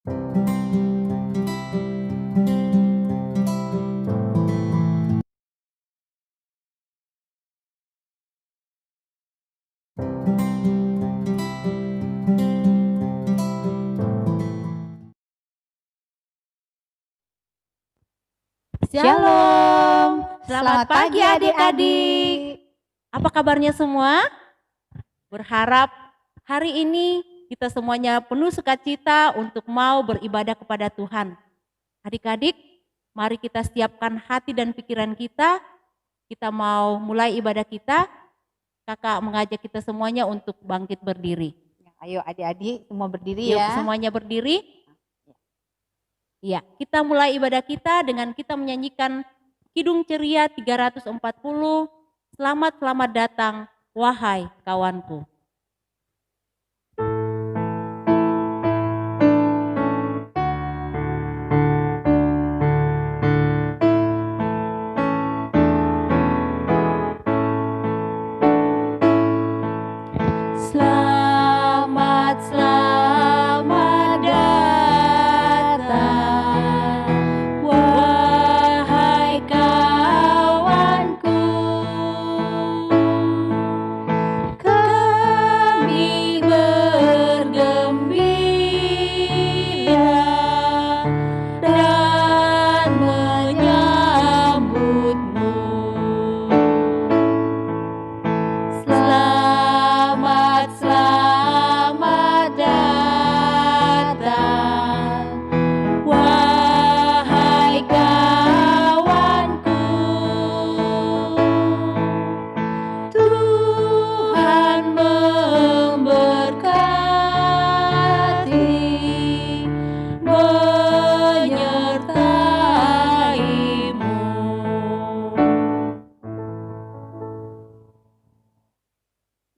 Shalom, selamat pagi adik-adik. Apa kabarnya semua? Berharap hari ini kita semuanya penuh sukacita untuk mau beribadah kepada Tuhan. Adik-adik, mari kita siapkan hati dan pikiran kita. Kita mau mulai ibadah kita. Kakak mengajak kita semuanya untuk bangkit berdiri. Ayo adik-adik semua berdiri Yuk ya. semuanya berdiri. Ya, kita mulai ibadah kita dengan kita menyanyikan Kidung Ceria 340. Selamat datang wahai kawanku.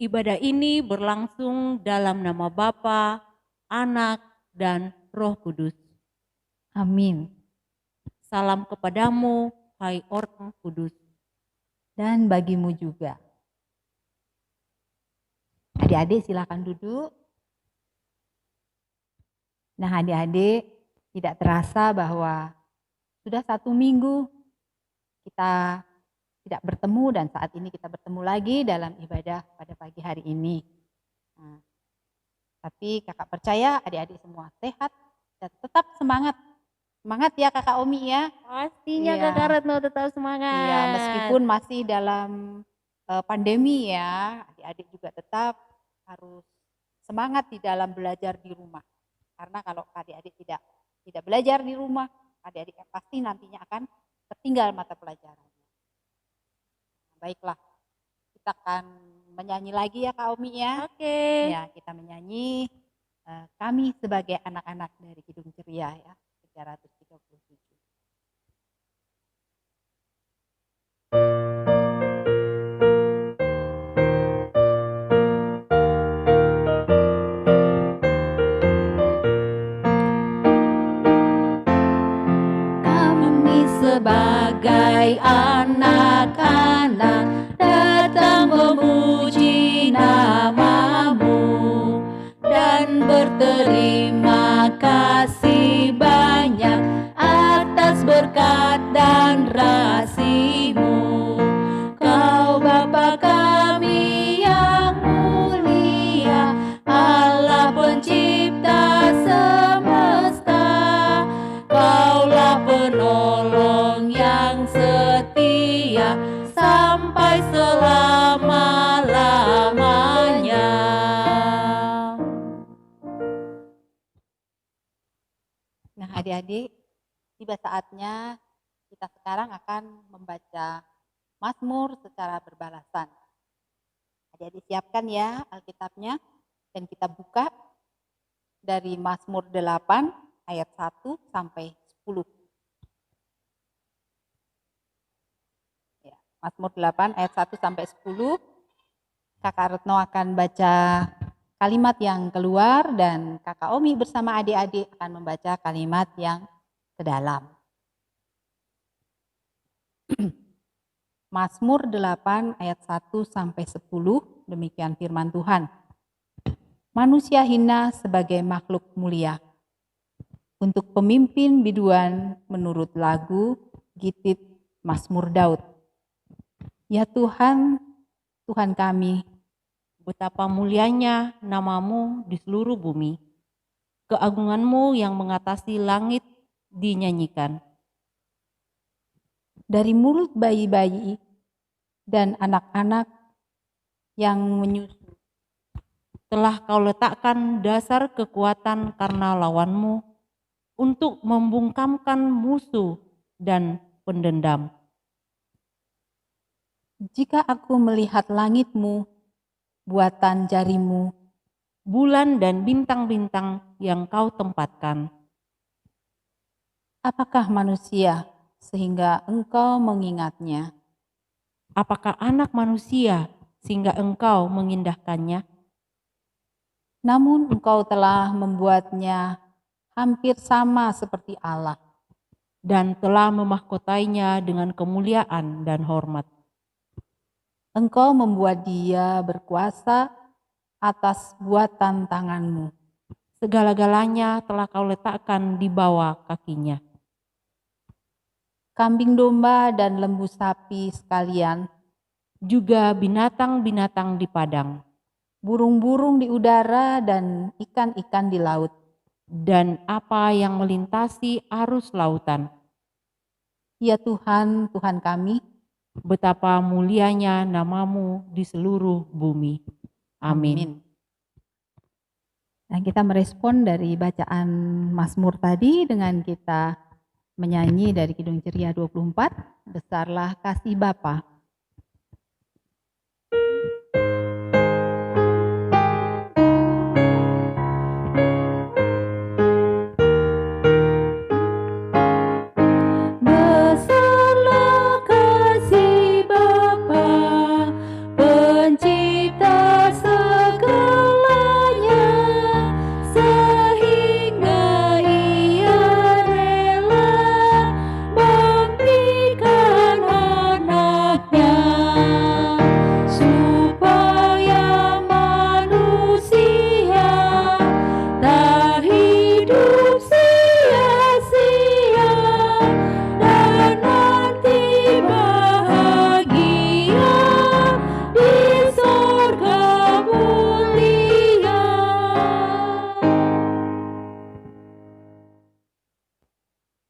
Ibadah ini berlangsung dalam nama Bapa, Anak, dan Roh Kudus. Amin. Salam kepadamu, hai orang kudus. Dan bagimu juga. Adik-adik silakan duduk. Nah adik-adik, tidak terasa bahwa sudah 1 minggu kita tidak bertemu dan saat ini kita bertemu lagi dalam ibadah pada pagi hari ini. Nah, tapi kakak percaya adik-adik semua sehat dan tetap semangat. Semangat ya kakak Omi ya. Pastinya Iya. Kakak Retno tetap semangat. Iya, meskipun masih dalam pandemi ya, adik-adik juga tetap harus semangat di dalam belajar di rumah. Karena kalau adik-adik tidak belajar di rumah, adik-adik pasti nantinya akan tertinggal mata pelajaran. Baiklah, kita akan menyanyi lagi ya Kak Omi ya. Oke. Ya, kita menyanyi Kami Sebagai Anak-anak dari Kidung Ceria ya, 337. Kami sebagai anak-anak datang memuji namamu dan berterima kasih banyak atas berkat dan kasih-Mu. Kau Bapa kami yang mulia, Allah pencipta semesta. Kaulah penolong yang setia sampai selama-lamanya. Nah adik-adik, tiba saatnya kita sekarang akan membaca Mazmur secara berbalasan. Adik-adik siapkan ya Alkitabnya dan kita buka dari Mazmur 8 ayat 1 sampai 10. Ya, Mazmur 8 ayat 1 sampai 10. Kakak Retno akan baca kalimat yang keluar dan Kakak Omi bersama adik-adik akan membaca kalimat yang ke dalam. Mazmur 8 ayat 1 sampai 10, demikian firman Tuhan. Manusia hina sebagai makhluk mulia. Untuk pemimpin biduan menurut lagu Gitit Mazmur Daud. Ya Tuhan, Tuhan kami, Betapa mulianya namamu di seluruh bumi. Keagunganmu yang mengatasi langit dinyanyikan. dari mulut bayi-bayi dan anak-anak yang menyusu, Telah kau letakkan dasar kekuatan karena lawanmu, untuk membungkamkan musuh dan pendendam. jika aku melihat langitmu, buatan jarimu, Bulan dan bintang-bintang yang kau tempatkan. apakah manusia sehingga engkau mengingatnya? Apakah anak manusia sehingga engkau mengindahkannya? Namun engkau telah membuatnya hampir sama seperti Allah. Dan telah memahkotainya dengan kemuliaan dan hormat. Engkau membuat dia berkuasa atas buatan tanganmu. Segala-galanya telah kau letakkan di bawah kakinya. Kambing domba dan lembu sapi sekalian, Juga binatang-binatang di padang. burung-burung di udara dan ikan-ikan di laut. Dan apa yang melintasi arus lautan. Ya Tuhan, Tuhan kami, Betapa mulianya namamu di seluruh bumi. Amin. Dan kita merespon dari bacaan Mazmur tadi dengan kita menyanyi dari Kidung Ceria 24, Besarlah Kasih Bapa. Besarlah kasih Bapa, pencipta segalanya, sehingga Ia rela memberikan anaknya, supaya manusia tak hidup sia-sia, dan nanti bahagia di sorga mulia.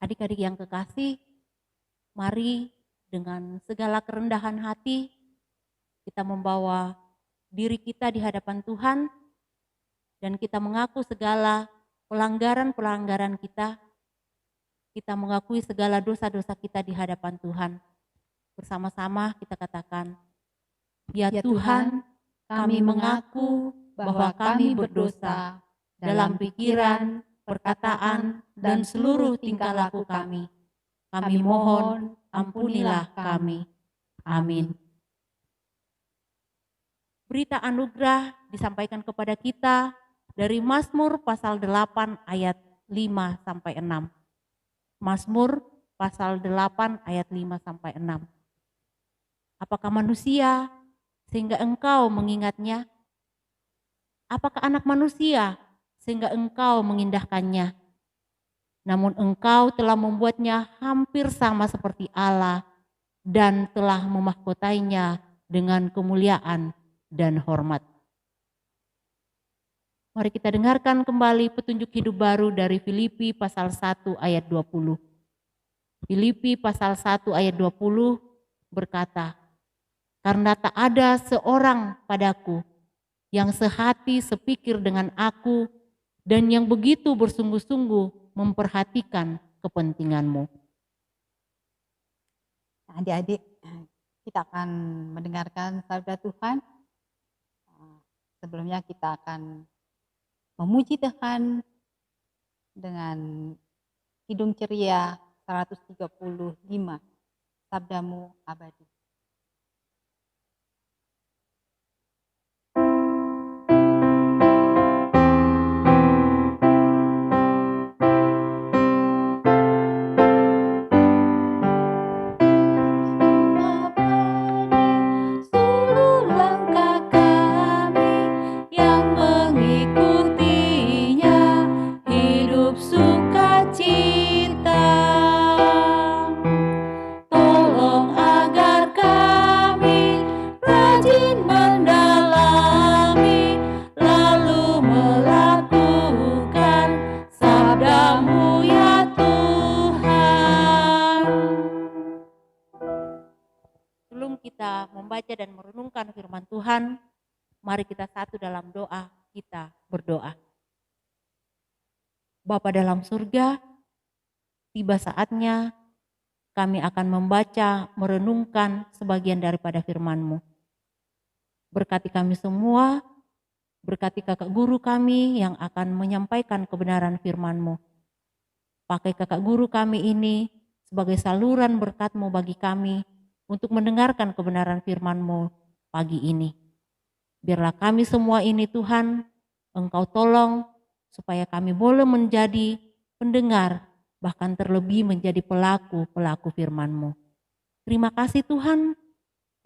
Adik-adik yang kekasih, mari dengan segala kerendahan hati kita membawa diri kita di hadapan Tuhan dan kita mengaku segala pelanggaran-pelanggaran kita. Kita mengakui segala dosa-dosa kita di hadapan Tuhan. Bersama-sama kita katakan, Ya Tuhan, kami mengaku bahwa kami berdosa dalam pikiran, perkataan, dan seluruh tingkah laku kami. Kami mohon, ampunilah kami. Amin. Berita anugerah disampaikan kepada kita dari Mazmur pasal 8 ayat 5 sampai 6. Mazmur pasal 8 ayat 5 sampai 6. Apakah manusia sehingga engkau mengingatnya? Apakah anak manusia sehingga engkau mengindahkannya? Namun engkau telah membuatnya hampir sama seperti Allah dan telah memahkotainya dengan kemuliaan dan hormat. Mari kita dengarkan kembali petunjuk hidup baru dari Filipi pasal 1 ayat 20. Filipi pasal 1 ayat 20 berkata, karena tak ada seorang padaku yang sehati sepikir dengan aku dan yang begitu bersungguh-sungguh memperhatikan kepentinganmu. Adik-adik, kita akan mendengarkan sabda Tuhan. Sebelumnya kita akan memuji Tuhan dengan Kidung Ceria 135, Sabdamu Abadi. Hidup sukacita membaca dan merenungkan firman Tuhan, mari kita satu dalam doa, kita berdoa. Bapa dalam surga, tiba saatnya kami akan membaca, merenungkan sebagian daripada firman-Mu. Berkati kami semua, berkati kakak guru kami yang akan menyampaikan kebenaran firman-Mu. Pakai kakak guru kami ini sebagai saluran berkat-Mu bagi kami untuk mendengarkan kebenaran firman-Mu pagi ini. Biarlah kami semua ini Tuhan, Engkau tolong supaya kami boleh menjadi pendengar, bahkan terlebih menjadi pelaku-pelaku firman-Mu. Terima kasih Tuhan,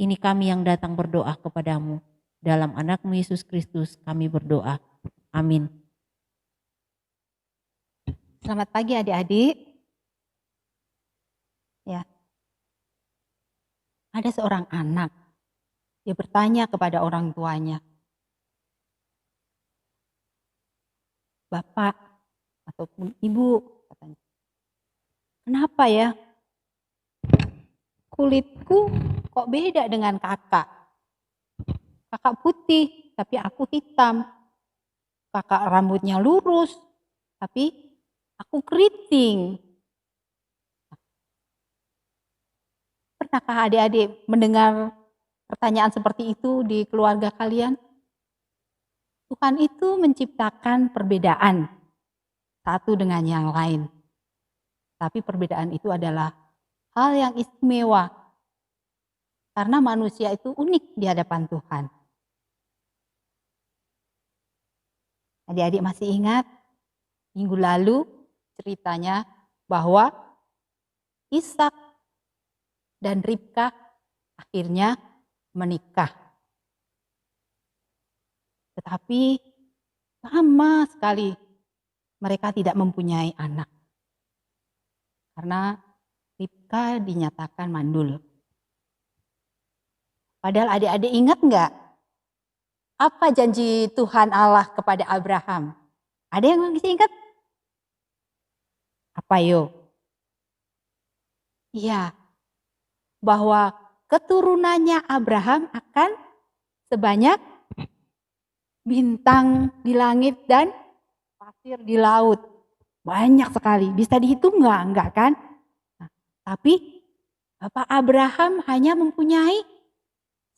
ini kami yang datang berdoa kepadamu. Dalam anak-Mu Yesus Kristus kami berdoa. Amin. Selamat pagi adik-adik. Ya. Ada seorang anak, dia bertanya kepada orang tuanya, Bapak ataupun Ibu, katanya, kenapa ya kulitku kok beda dengan kakak? Kakak putih, tapi aku hitam. Kakak rambutnya lurus, tapi aku keriting. Pernahkah adik-adik mendengar pertanyaan seperti itu di keluarga kalian? Tuhan itu menciptakan perbedaan satu dengan yang lain. Tapi perbedaan itu adalah hal yang istimewa. Karena manusia itu unik di hadapan Tuhan. Adik-adik masih ingat minggu lalu ceritanya bahwa Ishak dan Ribka akhirnya menikah. Tetapi lama sekali mereka tidak mempunyai anak. Karena Ribka dinyatakan mandul. Padahal adik-adik ingat enggak? Apa janji Tuhan Allah kepada Abraham? Ada yang masih ingat? Apa yo? Iya, bahwa keturunannya Abraham akan sebanyak bintang di langit dan pasir di laut. Banyak sekali. Bisa dihitung enggak? Enggak kan? Nah, tapi Bapak Abraham hanya mempunyai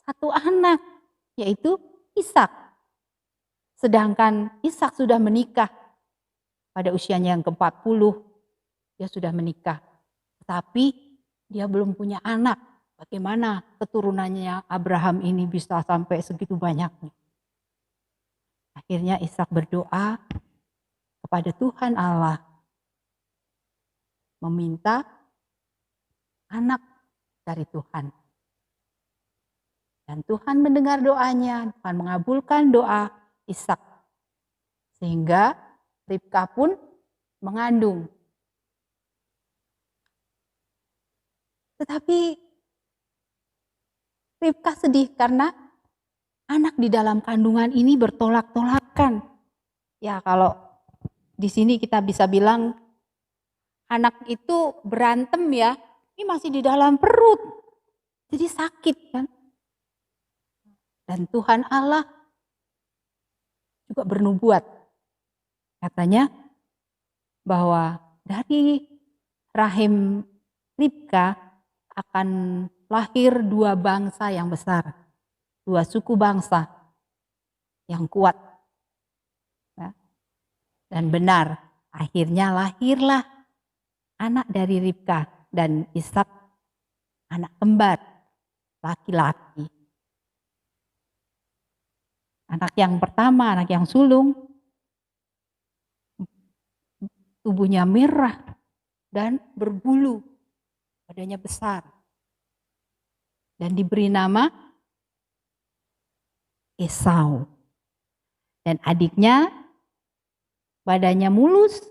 satu anak, yaitu Ishak. Sedangkan Ishak sudah menikah pada usianya yang ke-40. Dia sudah menikah. Tapi dia belum punya anak. Bagaimana keturunannya Abraham ini bisa sampai segitu banyaknya? Akhirnya Ishak berdoa kepada Tuhan Allah, meminta anak dari Tuhan. Dan Tuhan mendengar doanya, Tuhan mengabulkan doa Ishak. Sehingga Ribka pun mengandung. Tetapi Ribka sedih karena anak di dalam kandungan ini bertolak-tolakan. Ya, kalau di sini kita bisa bilang anak itu berantem ya, ini masih di dalam perut. Jadi sakit kan. Dan Tuhan Allah juga bernubuat. Katanya bahwa dari rahim Ribka akan lahir dua bangsa yang besar. Dua suku bangsa yang kuat. Ya. Dan benar, akhirnya lahirlah anak dari Ribka dan Ishak, anak kembar, laki-laki. Anak yang pertama, anak yang sulung, tubuhnya merah dan berbulu, badannya besar. Dan diberi nama Esau. Dan adiknya badannya mulus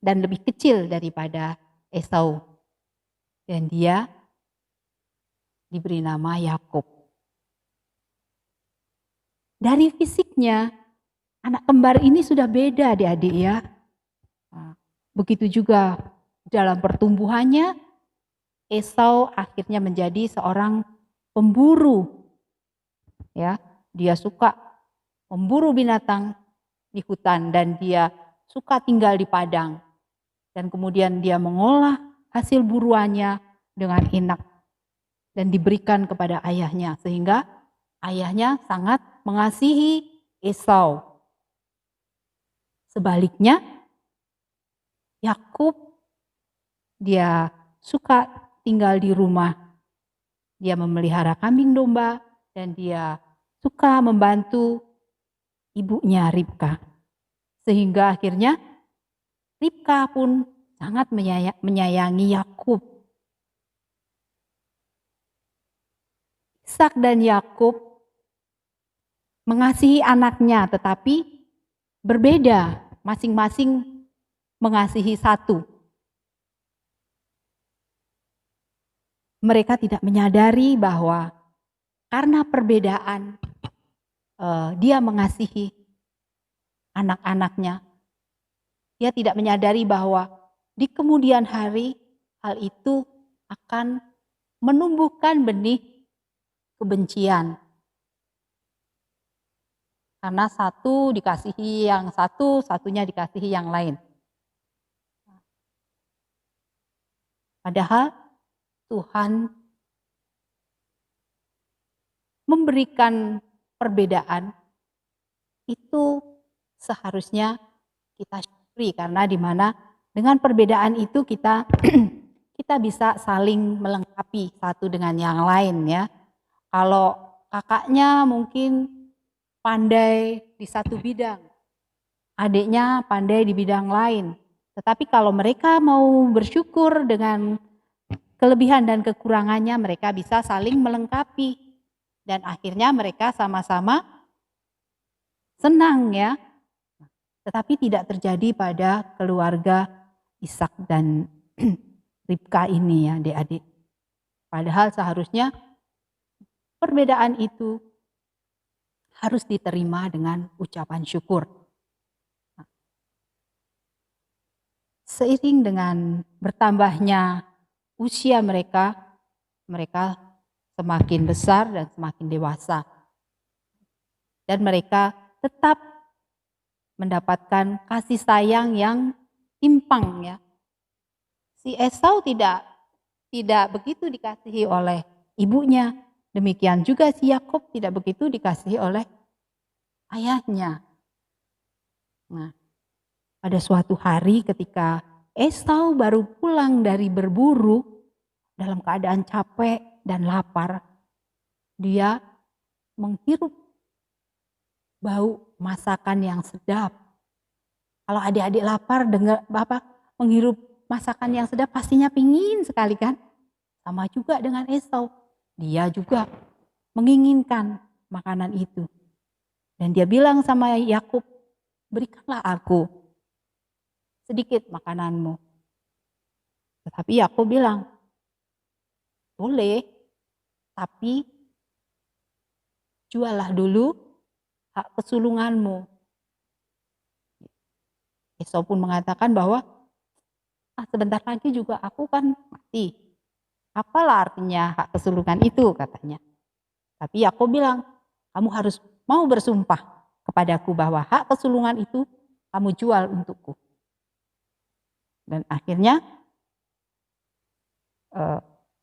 dan lebih kecil daripada Esau. Dan dia diberi nama Yakub. Dari fisiknya, anak kembar ini sudah beda adik-adik ya. Begitu juga dalam pertumbuhannya, Esau akhirnya menjadi seorang pemburu. Ya, dia suka memburu binatang di hutan dan dia suka tinggal di padang. Dan kemudian dia mengolah hasil buruannya dengan enak dan diberikan kepada ayahnya, sehingga ayahnya sangat mengasihi Esau. Sebaliknya, Yakub dia suka tinggal di rumah. Dia memelihara kambing domba dan dia suka membantu ibunya Ribka. Sehingga akhirnya Ribka pun sangat menyayangi Yakub. Ishak dan Yakub mengasihi anaknya, tetapi berbeda, masing-masing mengasihi satu. Mereka tidak menyadari bahwa karena perbedaan dia mengasihi anak-anaknya. Dia tidak menyadari bahwa di kemudian hari hal itu akan menumbuhkan benih kebencian. Karena satu dikasihi yang satu, satunya dikasihi yang lain. Padahal Tuhan memberikan perbedaan itu seharusnya kita syukuri, karena di mana dengan perbedaan itu kita bisa saling melengkapi satu dengan yang lain ya. Kalau kakaknya mungkin pandai di satu bidang, adiknya pandai di bidang lain. Tetapi kalau mereka mau bersyukur dengan kelebihan dan kekurangannya, mereka bisa saling melengkapi. Dan akhirnya mereka sama-sama senang ya. Tetapi tidak terjadi pada keluarga Ishak dan Ribka ini ya adik-adik. Padahal seharusnya perbedaan itu harus diterima dengan ucapan syukur. Seiring dengan bertambahnya usia mereka semakin besar dan semakin dewasa. Dan mereka tetap mendapatkan kasih sayang yang timpang ya. Si Esau tidak begitu dikasihi oleh ibunya. Demikian juga si Yakub tidak begitu dikasihi oleh ayahnya. Nah, pada suatu hari ketika Esau baru pulang dari berburu dalam keadaan capek dan lapar, dia menghirup bau masakan yang sedap. Kalau adik-adik lapar dengar Bapak menghirup masakan yang sedap, pastinya pingin sekali kan? Sama juga dengan Esau. Dia juga menginginkan makanan itu. Dan dia bilang sama Yakub, berikanlah aku sedikit makananmu. Tetapi Yakub bilang, boleh, tapi juallah dulu hak kesulunganmu. Esau pun mengatakan bahwa sebentar lagi juga aku kan mati. Apalah artinya hak kesulungan itu katanya. Tapi Yakub bilang, kamu harus mau bersumpah kepadaku bahwa hak kesulungan itu kamu jual untukku. Dan akhirnya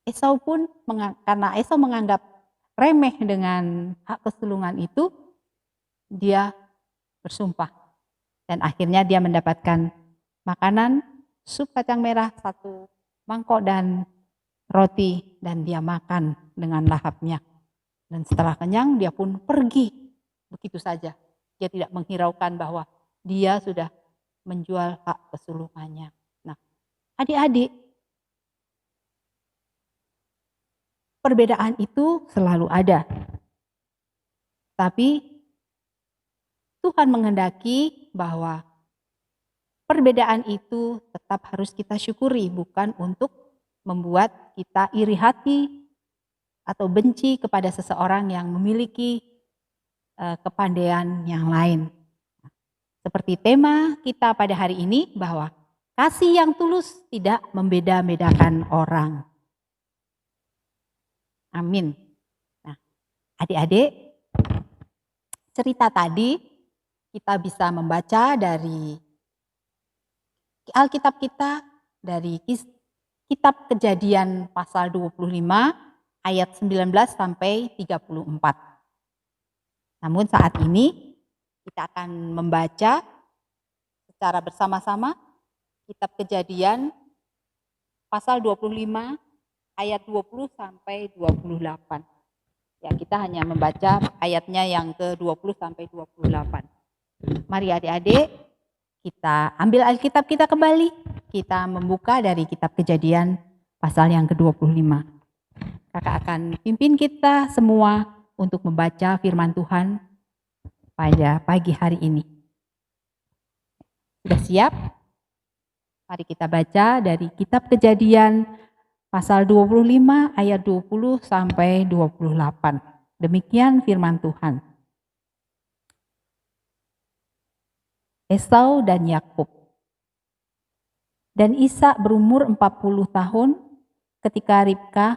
Esau pun, karena Esau menganggap remeh dengan hak kesulungan itu, dia bersumpah. Dan akhirnya dia mendapatkan makanan, sup kacang merah 1 mangkok dan roti, dan dia makan dengan lahapnya. Dan setelah kenyang dia pun pergi begitu saja. Dia tidak menghiraukan bahwa dia sudah menjual hak kesulungannya. Nah, adik-adik, perbedaan itu selalu ada. Tapi Tuhan menghendaki bahwa perbedaan itu tetap harus kita syukuri, bukan untuk membuat kita iri hati atau benci kepada seseorang yang memiliki kepandaian yang lain. Seperti tema kita pada hari ini, bahwa kasih yang tulus tidak membeda-bedakan orang. Amin. Adik-adik, cerita tadi kita bisa membaca dari Alkitab kita, dari kitab Kejadian pasal 25 ayat 19 sampai 34. Namun saat ini kita akan membaca secara bersama-sama kitab Kejadian pasal 25 ayat 20 sampai 28. Ya, kita hanya membaca ayatnya yang ke-20 sampai 28. Mari adik-adik, kita ambil Alkitab kita kembali. Kita membuka dari kitab Kejadian pasal yang ke-25. Kakak akan pimpin kita semua untuk membaca firman Tuhan pada pagi hari ini. Sudah siap? Mari kita baca dari kitab Kejadian pasal 25 ayat 20 sampai 28. Demikian firman Tuhan. Esau dan Yakub. Dan Ishak berumur 40 tahun ketika Ribka,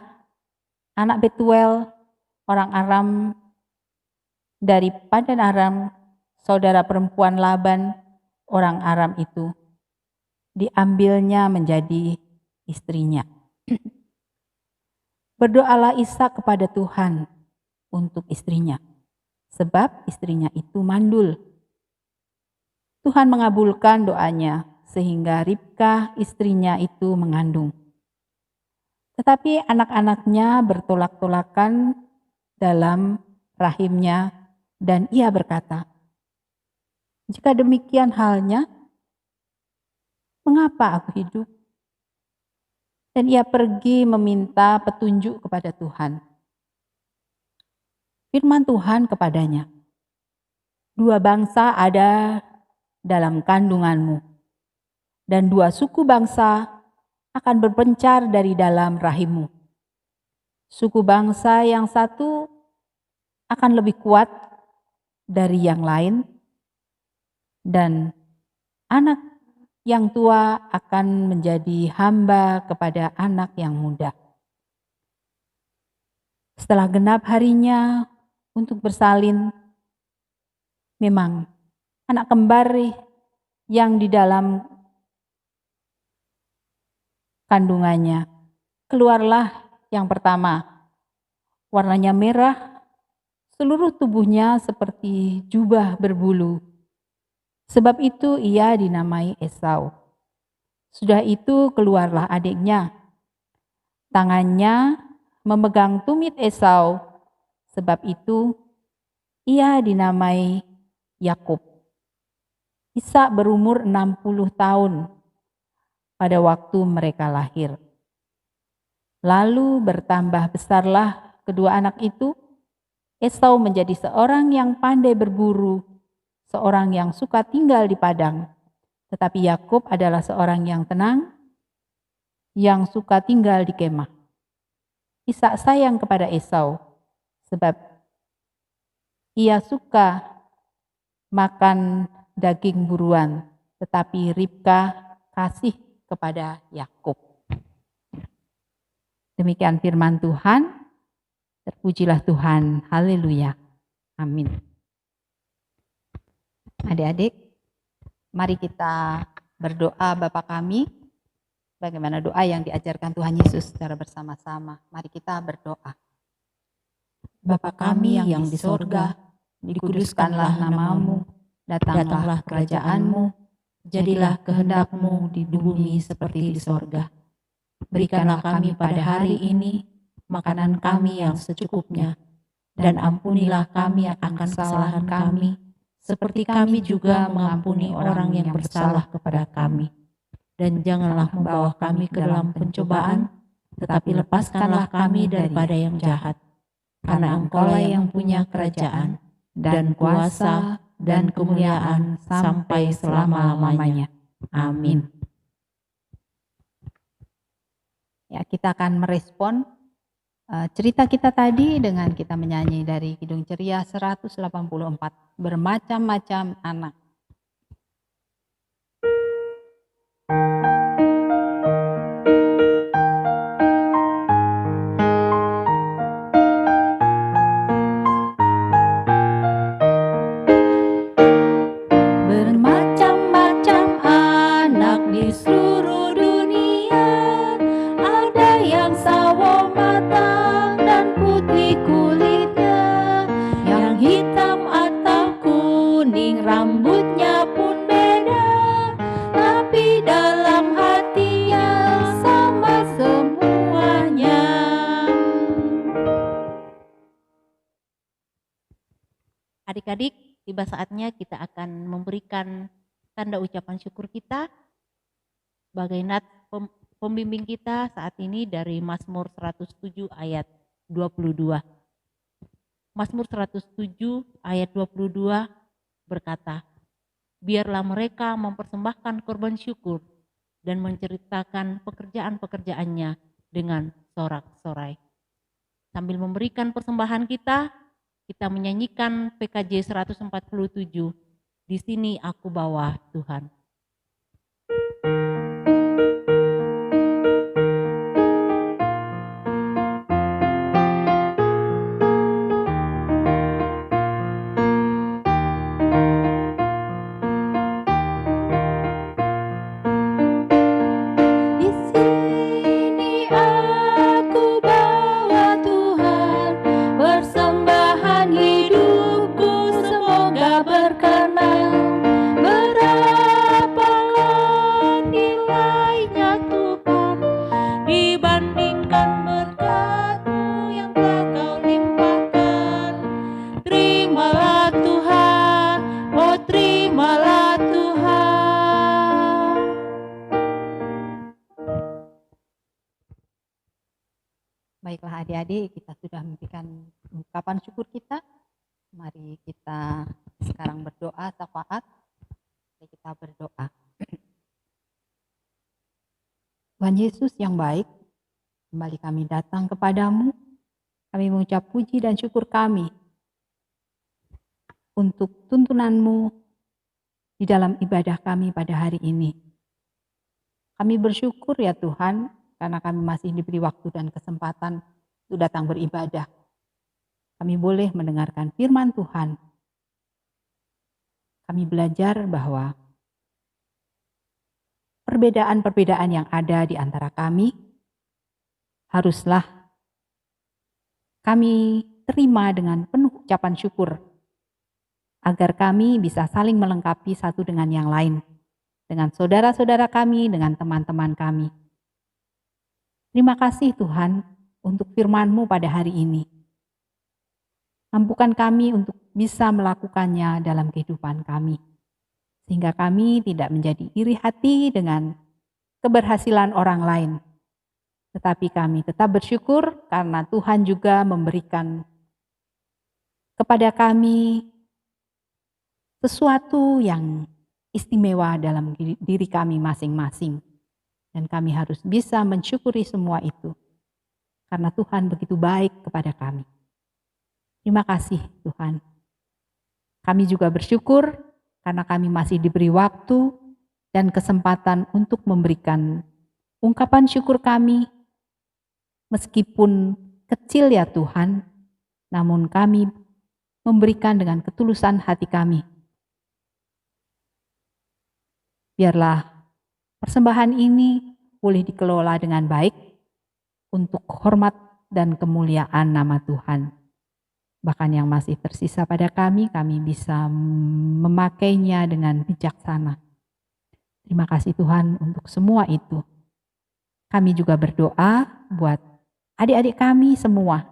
anak Betuel, orang Aram dari Padan Aram, saudara perempuan Laban, orang Aram itu, diambilnya menjadi istrinya. Berdoalah Ishak kepada Tuhan untuk istrinya, sebab istrinya itu mandul. Tuhan mengabulkan doanya, sehingga Ribka istrinya itu mengandung. Tetapi anak-anaknya bertolak-tolakan dalam rahimnya, dan ia berkata, "Jika demikian halnya, mengapa aku hidup?" Dan ia pergi meminta petunjuk kepada Tuhan. Firman Tuhan kepadanya, "Dua bangsa ada dalam kandunganmu, dan dua suku bangsa akan berpencar dari dalam rahimmu. Suku bangsa yang satu akan lebih kuat dari yang lain, dan anak yang tua akan menjadi hamba kepada anak yang muda. Setelah genap harinya untuk bersalin, memang anak kembar yang di dalam kandungannya keluarlah yang pertama, warnanya merah, seluruh tubuhnya seperti jubah berbulu. Sebab itu ia dinamai Esau. Sudah itu keluarlah adiknya. Tangannya memegang tumit Esau. Sebab itu ia dinamai Yakub. Ishak berumur 60 tahun pada waktu mereka lahir. Lalu bertambah besarlah kedua anak itu. Esau menjadi seorang yang pandai berburu, seorang yang suka tinggal di padang. Tetapi Yakub adalah seorang yang tenang, yang suka tinggal di kemah. Ishak sayang kepada Esau, sebab ia suka makan daging buruan, tetapi Ribka kasih kepada Yakub. Demikian firman Tuhan. Terpujilah Tuhan. Haleluya. Amin. Adik-adik, mari kita berdoa Bapa kami. Bagaimana doa yang diajarkan Tuhan Yesus secara bersama-sama. Mari kita berdoa. Bapa kami yang di sorga, dikuduskanlah namamu, datanglah kerajaanmu, jadilah kehendak-mu di bumi seperti di sorga. Berikanlah kami pada hari ini makanan kami yang secukupnya, dan ampunilah kami akan kesalahan kami, seperti kami juga mengampuni orang yang bersalah kepada kami. Dan janganlah membawa kami ke dalam pencobaan, tetapi lepaskanlah kami daripada yang jahat. Karena Engkaulah yang punya kerajaan, dan kuasa, dan kemuliaan sampai selama-lamanya. Amin. Ya, kita akan merespon cerita kita tadi dengan kita menyanyi dari Kidung Ceria 184, Bermacam-macam anak. banyak di seluruh dunia. Ada yang sawo matang dan putih kulitnya, yang hitam atau kuning rambutnya pun beda, tapi dalam hatinya sama semuanya. Adik-adik, tiba saatnya kita akan memberikan tanda ucapan syukur kita sebagai nat pembimbing kita saat ini dari Mazmur 107 ayat 22. Mazmur 107 ayat 22 berkata, biarlah mereka mempersembahkan korban syukur dan menceritakan pekerjaan-pekerjaannya dengan sorak-sorai. Sambil memberikan persembahan kita menyanyikan PKJ 147, di sini aku bawa Tuhan. Baiklah adik-adik, kita sudah memberikan ungkapan syukur kita. Mari kita sekarang berdoa syafaat. Mari kita berdoa. Tuhan Yesus yang baik, kembali kami datang kepadamu. Kami mengucap puji dan syukur kami untuk tuntunanmu di dalam ibadah kami pada hari ini. Kami bersyukur ya Tuhan, karena kami masih diberi waktu dan kesempatan untuk datang beribadah. Kami boleh mendengarkan firman Tuhan. Kami belajar bahwa perbedaan-perbedaan yang ada di antara kami haruslah kami terima dengan penuh ucapan syukur, agar kami bisa saling melengkapi satu dengan yang lain, dengan saudara-saudara kami, dengan teman-teman kami. Terima kasih Tuhan untuk firman-Mu pada hari ini. Mampukan kami untuk bisa melakukannya dalam kehidupan kami, sehingga kami tidak menjadi iri hati dengan keberhasilan orang lain, tetapi kami tetap bersyukur karena Tuhan juga memberikan kepada kami sesuatu yang istimewa dalam diri kami masing-masing. Dan kami harus bisa mensyukuri semua itu, karena Tuhan begitu baik kepada kami. Terima kasih Tuhan. Kami juga bersyukur karena kami masih diberi waktu dan kesempatan untuk memberikan ungkapan syukur kami. Meskipun kecil ya Tuhan, namun kami memberikan dengan ketulusan hati kami. Biarlah persembahan ini boleh dikelola dengan baik untuk hormat dan kemuliaan nama Tuhan. Bahkan yang masih tersisa pada kami bisa memakainya dengan bijaksana. Terima kasih Tuhan untuk semua itu. Kami juga berdoa buat adik-adik kami semua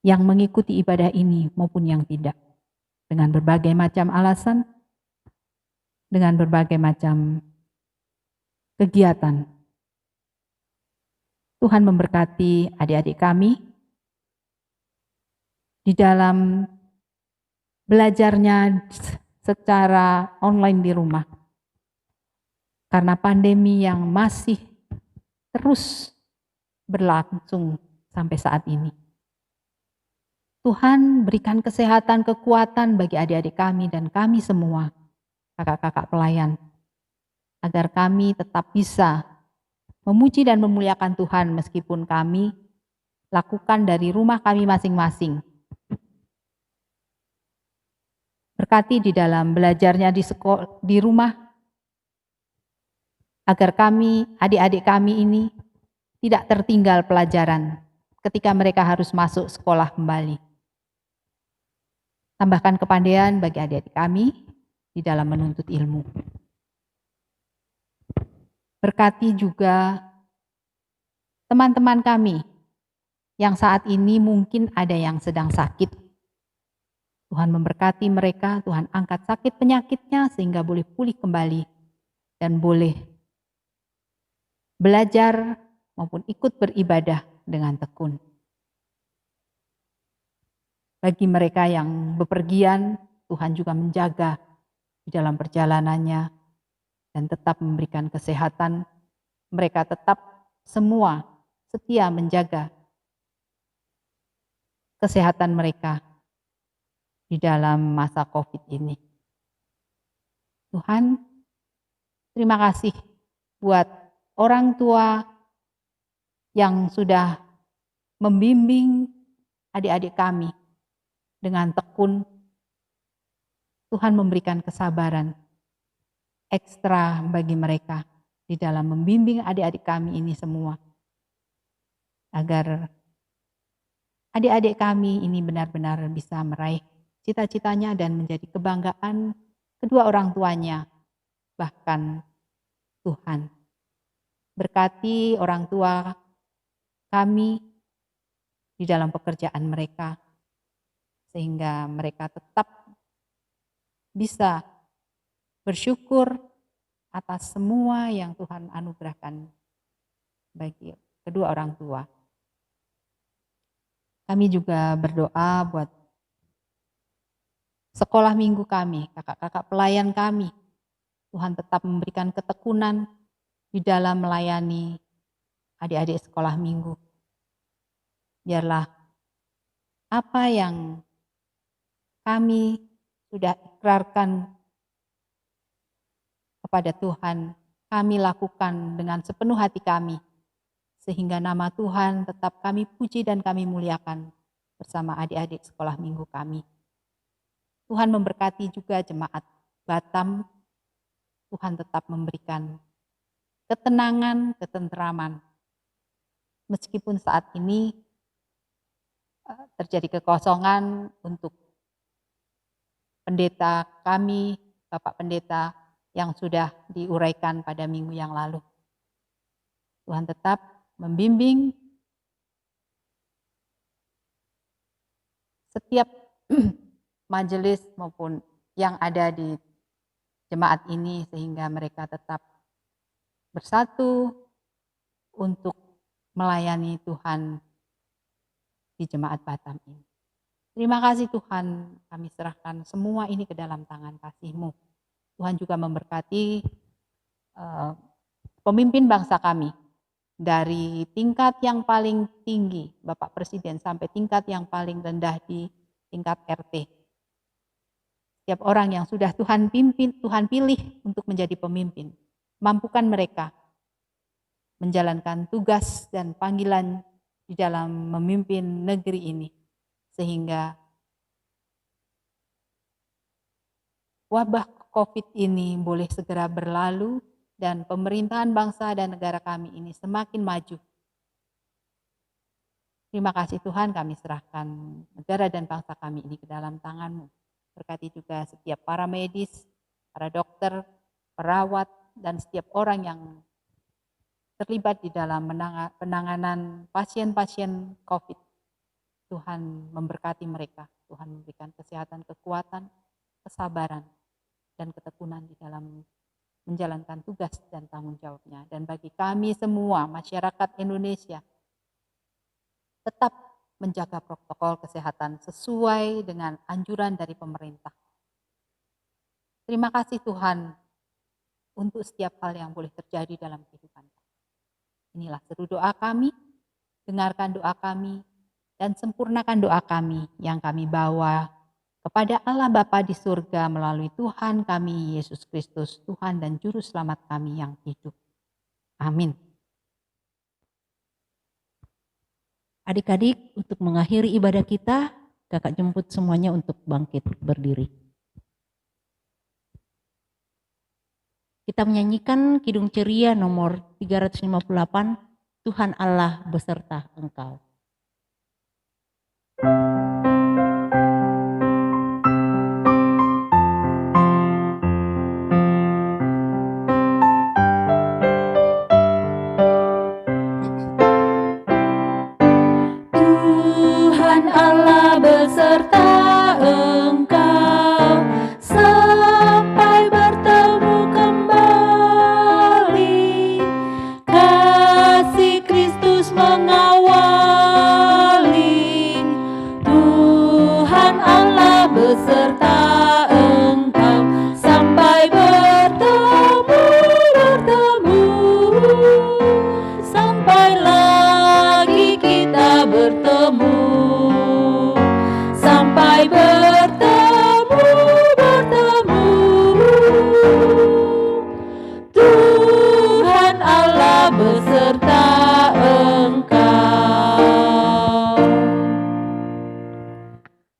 yang mengikuti ibadah ini maupun yang tidak. Dengan berbagai macam alasan, dengan berbagai macam kegiatan. Tuhan memberkati adik-adik kami di dalam belajarnya secara online di rumah. Karena pandemi yang masih terus berlangsung sampai saat ini. Tuhan berikan kesehatan, kekuatan bagi adik-adik kami dan kami semua, kakak-kakak pelayan, agar kami tetap bisa memuji dan memuliakan Tuhan meskipun kami lakukan dari rumah kami masing-masing. Berkati di dalam belajarnya di rumah, agar kami, adik-adik kami ini tidak tertinggal pelajaran ketika mereka harus masuk sekolah kembali. Tambahkan kepandaian bagi adik-adik kami di dalam menuntut ilmu. Berkati juga teman-teman kami yang saat ini mungkin ada yang sedang sakit. Tuhan memberkati mereka, Tuhan angkat sakit penyakitnya sehingga boleh pulih kembali dan boleh belajar maupun ikut beribadah dengan tekun. Bagi mereka yang bepergian, Tuhan juga menjaga di dalam perjalanannya dan tetap memberikan kesehatan. Mereka tetap semua setia menjaga kesehatan mereka di dalam masa COVID ini. Tuhan, terima kasih buat orang tua yang sudah membimbing adik-adik kami dengan tekun. Tuhan memberikan kesabaran ekstra bagi mereka di dalam membimbing adik-adik kami ini semua, agar adik-adik kami ini benar-benar bisa meraih cita-citanya dan menjadi kebanggaan kedua orang tuanya, bahkan Tuhan. Berkati orang tua kami di dalam pekerjaan mereka, sehingga mereka tetap bisa bersyukur atas semua yang Tuhan anugerahkan bagi kedua orang tua. Kami juga berdoa buat sekolah minggu kami, kakak-kakak pelayan kami. Tuhan tetap memberikan ketekunan di dalam melayani adik-adik sekolah minggu. Biarlah apa yang kami sudah ikrarkan kepada Tuhan, kami lakukan dengan sepenuh hati kami, sehingga nama Tuhan tetap kami puji dan kami muliakan bersama adik-adik sekolah minggu kami. Tuhan memberkati juga jemaat Batam. Tuhan tetap memberikan ketenangan, ketenteraman. Meskipun saat ini terjadi kekosongan untuk pendeta kami, Bapak Pendeta yang sudah diuraikan pada minggu yang lalu. Tuhan tetap membimbing setiap majelis maupun yang ada di jemaat ini sehingga mereka tetap bersatu untuk melayani Tuhan di jemaat Batam ini. Terima kasih Tuhan, kami serahkan semua ini ke dalam tangan kasih-Mu. Tuhan juga memberkati pemimpin bangsa kami, dari tingkat yang paling tinggi, Bapak Presiden, sampai tingkat yang paling rendah di tingkat RT. Setiap orang yang sudah Tuhan pimpin, Tuhan pilih untuk menjadi pemimpin, mampukan mereka menjalankan tugas dan panggilan di dalam memimpin negeri ini, sehingga wabah COVID ini boleh segera berlalu dan pemerintahan bangsa dan negara kami ini semakin maju. Terima kasih Tuhan, kami serahkan negara dan bangsa kami ini ke dalam tangan-Mu. Berkati juga setiap para medis, para dokter, perawat, dan setiap orang yang terlibat di dalam penanganan pasien-pasien COVID. Tuhan memberkati mereka, Tuhan memberikan kesehatan, kekuatan, kesabaran, dan ketekunan di dalam menjalankan tugas dan tanggung jawabnya. Dan bagi kami semua, masyarakat Indonesia, tetap menjaga protokol kesehatan sesuai dengan anjuran dari pemerintah. Terima kasih Tuhan untuk setiap hal yang boleh terjadi dalam kehidupan kami. Inilah seru doa kami, dengarkan doa kami, dan sempurnakan doa kami yang kami bawa kepada Allah Bapa di surga melalui Tuhan kami Yesus Kristus, Tuhan dan Juru Selamat kami yang hidup. Amin. Adik-adik, untuk mengakhiri ibadah kita, kakak jemput semuanya untuk bangkit berdiri. Kita menyanyikan Kidung Ceria nomor 358, Tuhan Allah beserta engkau. Tuhan Allah beserta engkau sampai bertemu kembali. Kasih Kristus mengawali. Tuhan Allah beserta engkau sampai bertemu, sampai lagi kita bertemu, sampai bertemu. Tuhan Allah beserta engkau.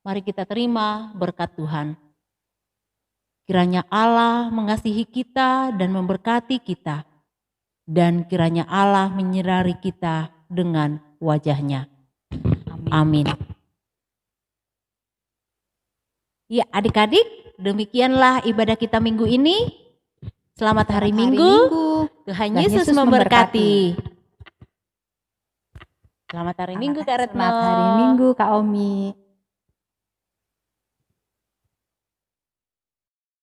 Mari kita terima berkat Tuhan. Kiranya Allah mengasihi kita dan memberkati kita. Dan kiranya Allah menyinari kita dengan wajah-Nya. Amin. Ya, adik-adik, demikianlah ibadah kita minggu ini. Selamat hari Minggu. Tuhan Yesus memberkati. Selamat hari Minggu, Kak Retno. Selamat hari Minggu, Kak Omi.